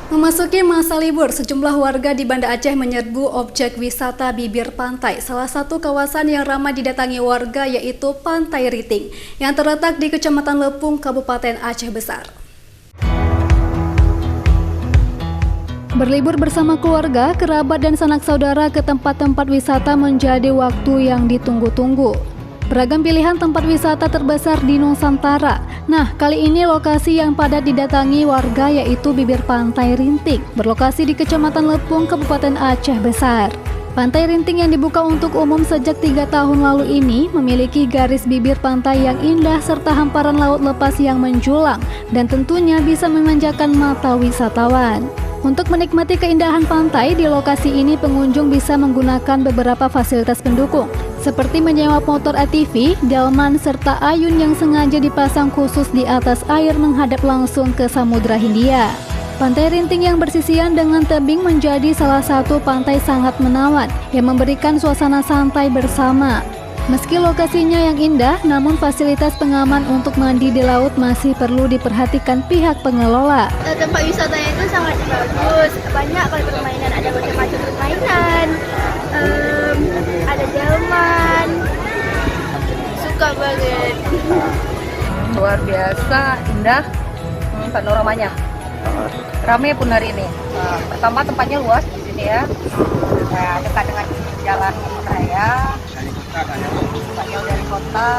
Memasuki masa libur, sejumlah warga di Banda Aceh menyerbu objek wisata bibir pantai. Salah satu kawasan yang ramai didatangi warga yaitu Pantai Riting, yang terletak di Kecamatan Lepung, Kabupaten Aceh Besar. Berlibur bersama keluarga, kerabat, dan sanak saudara ke tempat-tempat wisata menjadi waktu yang ditunggu-tunggu. Beragam pilihan tempat wisata terbesar di Nusantara. Nah, kali ini lokasi yang padat didatangi warga yaitu bibir Pantai Riting, berlokasi di Kecamatan Lepung, Kabupaten Aceh Besar. Pantai Riting yang dibuka untuk umum sejak 3 tahun lalu ini memiliki garis bibir pantai yang indah serta hamparan laut lepas yang menjulang dan tentunya bisa memanjakan mata wisatawan. Untuk menikmati keindahan pantai, di lokasi ini pengunjung bisa menggunakan beberapa fasilitas pendukung, seperti menyewa motor ATV, delman, serta ayun yang sengaja dipasang khusus di atas air menghadap langsung ke Samudra Hindia. Pantai Riting yang bersisian dengan tebing menjadi salah satu pantai sangat menawan yang memberikan suasana santai bersama. Meski lokasinya yang indah, namun fasilitas pengaman untuk mandi di laut masih perlu diperhatikan pihak pengelola. Tempat wisatanya itu sangat bagus, banyak permainan, ada macam-macam permainan, ada delman, suka banget. Luar biasa, indah, panoramanya. Ramai pun hari ini. Pertama tempatnya luas di sini ya, dekat dengan jalan raya. Jauh dari kota,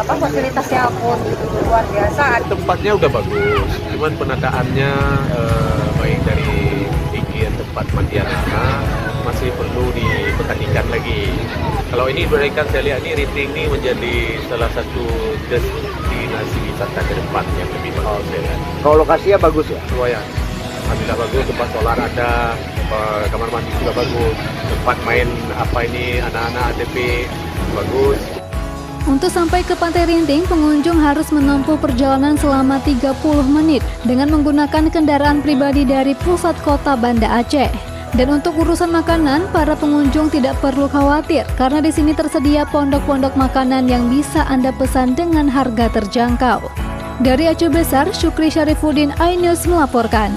fasilitasnya pun luar biasa. Tempatnya udah bagus, cuman penataannya baik dari bikin tempat mandi anak masih perlu diperhatikan lagi. Kalau ini berikan saya lihat ini Riting ini menjadi salah satu destinasi wisata ke depan yang lebih bagus. Kalau lokasinya bagus ya? Lumayan. Alhamdulillah bagus, tempat solar ada, kamar mandi juga bagus, tempat main anak-anak ATV bagus. Untuk sampai ke Pantai Riting, pengunjung harus menempuh perjalanan selama 30 menit dengan menggunakan kendaraan pribadi dari pusat kota Banda Aceh. Dan untuk urusan makanan, para pengunjung tidak perlu khawatir karena di sini tersedia pondok-pondok makanan yang bisa Anda pesan dengan harga terjangkau. Dari Aceh Besar, Syukri Syarifuddin, iNews melaporkan.